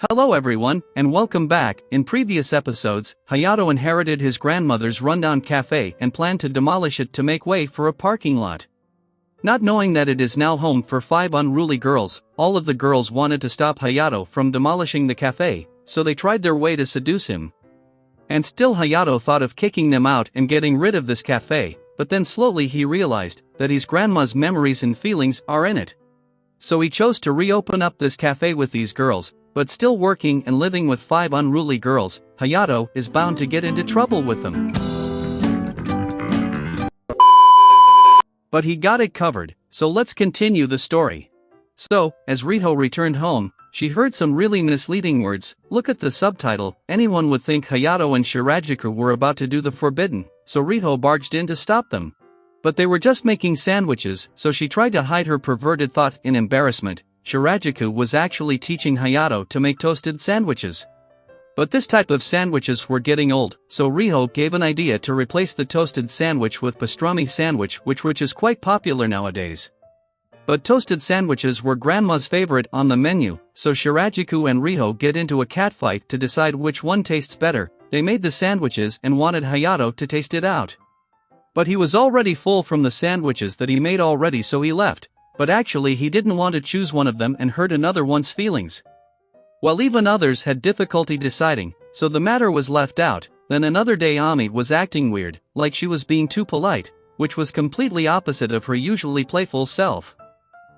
Hello everyone, and welcome back. In previous episodes, Hayato inherited his grandmother's rundown cafe and planned to demolish it to make way for a parking lot. Not knowing that it is now home for 5 unruly girls, all of the girls wanted to stop Hayato from demolishing the cafe, so they tried their way to seduce him. And still Hayato thought of kicking them out and getting rid of this cafe, but then slowly he realized that his grandma's memories and feelings are in it. So he chose to reopen up this cafe with these girls. But still working and living with 5 unruly girls, Hayato is bound to get into trouble with them. But he got it covered, so let's continue the story. So, as Riho returned home, she heard some really misleading words. Look at the subtitle. Anyone would think Hayato and Shirajuku were about to do the forbidden, so Riho barged in to stop them. But they were just making sandwiches, so she tried to hide her perverted thought in embarrassment. Shirajuku was actually teaching Hayato to make toasted sandwiches. But this type of sandwiches were getting old, so Riho gave an idea to replace the toasted sandwich with pastrami sandwich, which is quite popular nowadays. But toasted sandwiches were grandma's favorite on the menu, so Shirajuku and Riho get into a catfight to decide which one tastes better. They made the sandwiches and wanted Hayato to taste it out. But he was already full from the sandwiches that he made already, so he left. But actually he didn't want to choose one of them and hurt another one's feelings. While even others had difficulty deciding, so the matter was left out. Then another day Ami was acting weird, like she was being too polite, which was completely opposite of her usually playful self.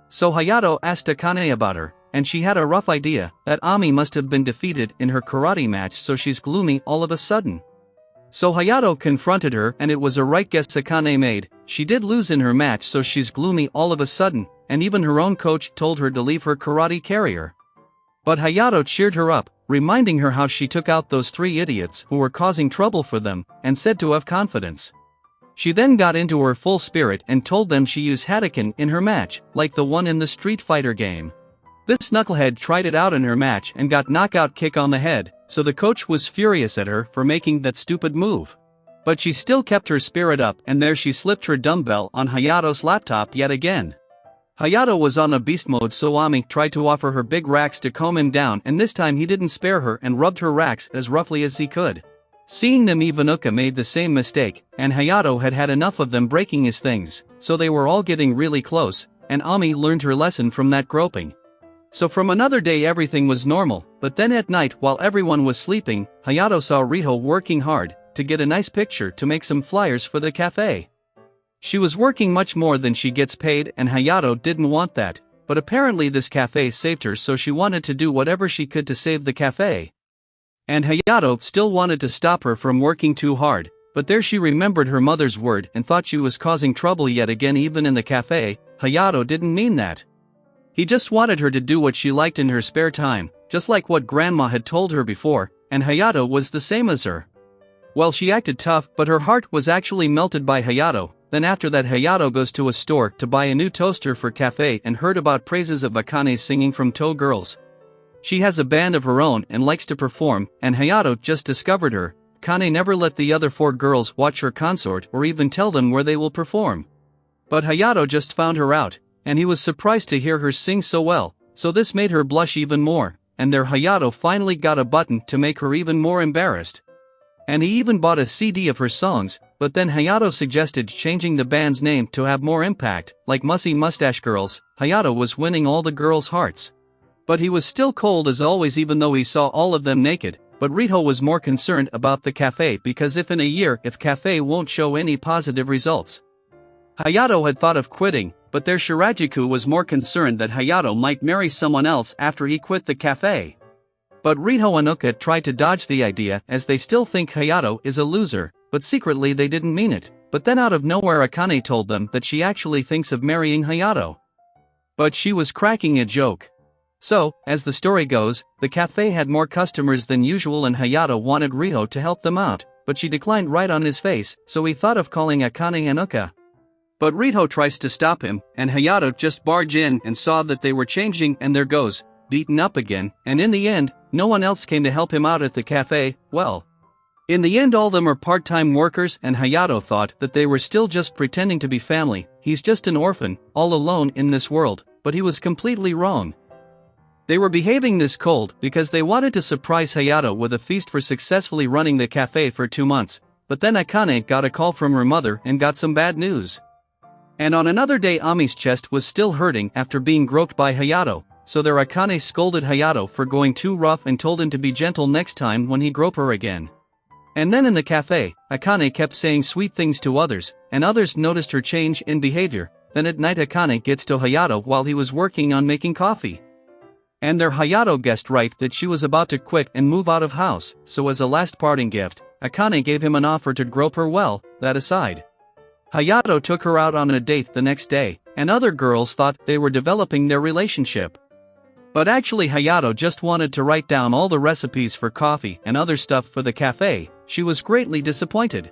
So Hayato asked Akane about her, and she had a rough idea that Ami must have been defeated in her karate match, so she's gloomy all of a sudden. So Hayato confronted her, and it was a right guess Akane made. She did lose in her match, so she's gloomy all of a sudden, and even her own coach told her to leave her karate carrier. But Hayato cheered her up, reminding her how she took out those 3 idiots who were causing trouble for them, and said to have confidence. She then got into her full spirit and told them she used Hadouken in her match, like the one in the Street Fighter game. This knucklehead tried it out in her match and got knockout kick on the head, so the coach was furious at her for making that stupid move. But she still kept her spirit up, and there she slipped her dumbbell on Hayato's laptop yet again. Hayato was on a beast mode, so Ami tried to offer her big racks to calm him down, and this time he didn't spare her and rubbed her racks as roughly as he could. Seeing them, Ivanuka made the same mistake, and Hayato had had enough of them breaking his things, so they were all getting really close, and Ami learned her lesson from that groping. So from another day everything was normal, but then at night while everyone was sleeping, Hayato saw Riho working hard to get a nice picture to make some flyers for the cafe. She was working much more than she gets paid, and Hayato didn't want that, but apparently this cafe saved her, so she wanted to do whatever she could to save the cafe. And Hayato still wanted to stop her from working too hard, but there she remembered her mother's word and thought she was causing trouble yet again even in the cafe. Hayato didn't mean that. He just wanted her to do what she liked in her spare time, just like what grandma had told her before, and Hayato was the same as her. Well, she acted tough, but her heart was actually melted by Hayato. Then after that Hayato goes to a store to buy a new toaster for cafe and heard about praises of Akane's singing from Toe Girls. She has a band of her own and likes to perform, and Hayato just discovered her. Akane never let the other 4 girls watch her consort or even tell them where they will perform. But Hayato just found her out, and he was surprised to hear her sing so well, so this made her blush even more, and there Hayato finally got a button to make her even more embarrassed. And he even bought a CD of her songs, but then Hayato suggested changing the band's name to have more impact, like Mussy Mustache Girls. Hayato was winning all the girls' hearts. But he was still cold as always even though he saw all of them naked, but Riho was more concerned about the cafe because if in a year if cafe won't show any positive results. Hayato had thought of quitting, but their Shirajuku was more concerned that Hayato might marry someone else after he quit the cafe. But Riho and Uka tried to dodge the idea as they still think Hayato is a loser, but secretly they didn't mean it. But then out of nowhere Akane told them that she actually thinks of marrying Hayato. But she was cracking a joke. So, as the story goes, the cafe had more customers than usual and Hayato wanted Riho to help them out, but she declined right on his face, so he thought of calling Akane and Uka. But Riho tries to stop him, and Hayato just barged in and saw that they were changing, and there goes, beaten up again, and in the end, no one else came to help him out at the cafe. Well, in the end all of them are part-time workers, and Hayato thought that they were still just pretending to be family. He's just an orphan, all alone in this world, but he was completely wrong. They were behaving this cold because they wanted to surprise Hayato with a feast for successfully running the cafe for 2 months, but then Akane got a call from her mother and got some bad news. And on another day Ami's chest was still hurting after being groped by Hayato, so their Akane scolded Hayato for going too rough and told him to be gentle next time when he groped her again. And then in the cafe, Akane kept saying sweet things to others, and others noticed her change in behavior. Then at night Akane gets to Hayato while he was working on making coffee. And their Hayato guessed right that she was about to quit and move out of house, so as a last parting gift, Akane gave him an offer to grope her well. That aside, Hayato took her out on a date the next day, and other girls thought they were developing their relationship. But actually Hayato just wanted to write down all the recipes for coffee and other stuff for the cafe. She was greatly disappointed.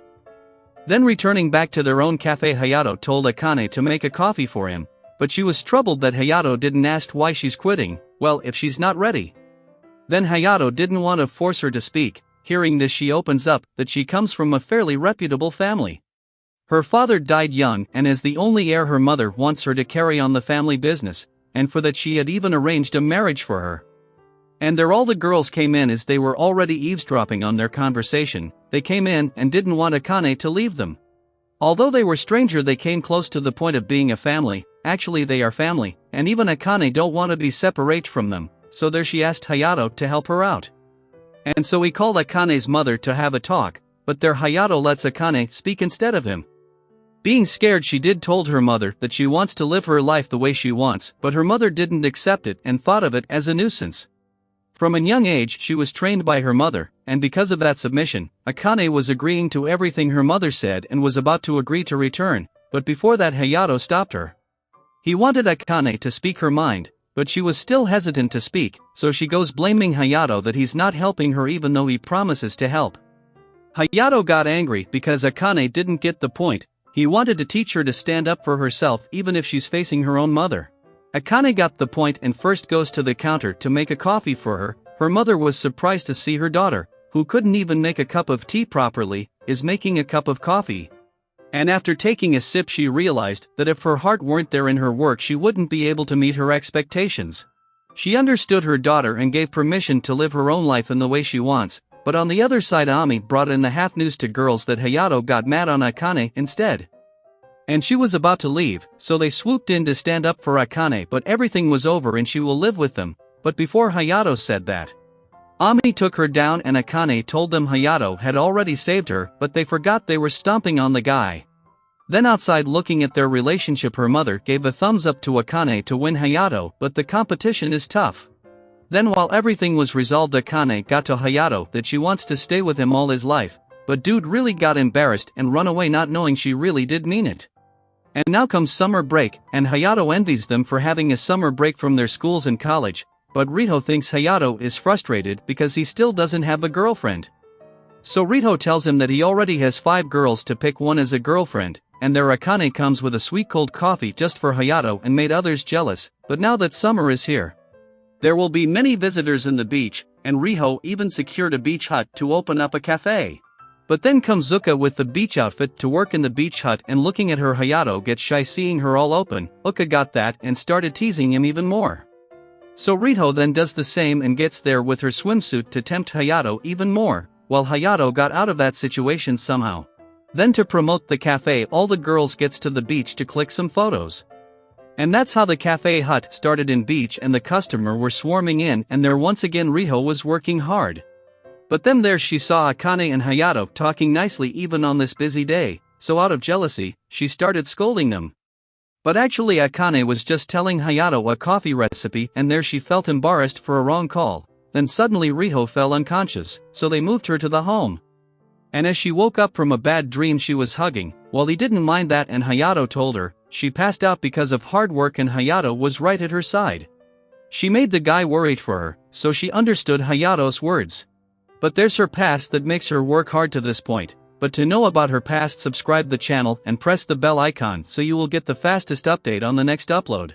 Then returning back to their own cafe, Hayato told Akane to make a coffee for him, but she was troubled that Hayato didn't ask why she's quitting. Well, if she's not ready. Then Hayato didn't want to force her to speak. Hearing this, she opens up that she comes from a fairly reputable family. Her father died young, and as the only heir her mother wants her to carry on the family business, and for that she had even arranged a marriage for her. And there all the girls came in as they were already eavesdropping on their conversation. They came in and didn't want Akane to leave them. Although they were stranger, they came close to the point of being a family. Actually they are family, and even Akane don't want to be separate from them, so there she asked Hayato to help her out. And so he called Akane's mother to have a talk, but there Hayato lets Akane speak instead of him. Being scared, she told her mother that she wants to live her life the way she wants, but her mother didn't accept it and thought of it as a nuisance. From a young age she was trained by her mother, and because of that submission, Akane was agreeing to everything her mother said and was about to agree to return, but before that Hayato stopped her. He wanted Akane to speak her mind, but she was still hesitant to speak, so she goes blaming Hayato that he's not helping her even though he promises to help. Hayato got angry because Akane didn't get the point. He wanted to teach her to stand up for herself even if she's facing her own mother. Akane got the point and first goes to the counter to make a coffee for her. Her mother was surprised to see her daughter, who couldn't even make a cup of tea properly, is making a cup of coffee. And after taking a sip she realized that if her heart weren't there in her work she wouldn't be able to meet her expectations. She understood her daughter and gave permission to live her own life in the way she wants, but on the other side Ami brought in the half news to girls that Hayato got mad on Akane instead. And she was about to leave, so they swooped in to stand up for Akane, but everything was over and she will live with them. But before Hayato said that, Ami took her down and Akane told them Hayato had already saved her, but they forgot they were stomping on the guy. Then outside looking at their relationship, her mother gave a thumbs up to Akane to win Hayato, but the competition is tough. Then while everything was resolved, Akane got to Hayato that she wants to stay with him all his life, but dude really got embarrassed and run away not knowing she really did mean it. And now comes summer break, and Hayato envies them for having a summer break from their schools and college, but Riho thinks Hayato is frustrated because he still doesn't have a girlfriend. So Riho tells him that he already has 5 girls to pick one as a girlfriend, and their Akane comes with a sweet cold coffee just for Hayato and made others jealous. But now that summer is here, there will be many visitors in the beach, and Riho even secured a beach hut to open up a cafe. But then comes Zuka with the beach outfit to work in the beach hut, and looking at her Hayato gets shy seeing her all open. Uka got that and started teasing him even more. So Riho then does the same and gets there with her swimsuit to tempt Hayato even more, while Hayato got out of that situation somehow. Then to promote the cafe, all the girls gets to the beach to click some photos. And that's how the cafe hut started in beach, and the customer were swarming in, and there once again Riho was working hard. But then there she saw Akane and Hayato talking nicely even on this busy day, so out of jealousy, she started scolding them. But actually Akane was just telling Hayato a coffee recipe, and there she felt embarrassed for a wrong call. Then suddenly Riho fell unconscious, so they moved her to the home. And as she woke up from a bad dream she was hugging, while he didn't mind that, and Hayato told her she passed out because of hard work, and Hayato was right at her side. She made the guy worried for her, so she understood Hayato's words. But there's her past that makes her work hard to this point. But to know about her past, subscribe the channel and press the bell icon so you will get the fastest update on the next upload.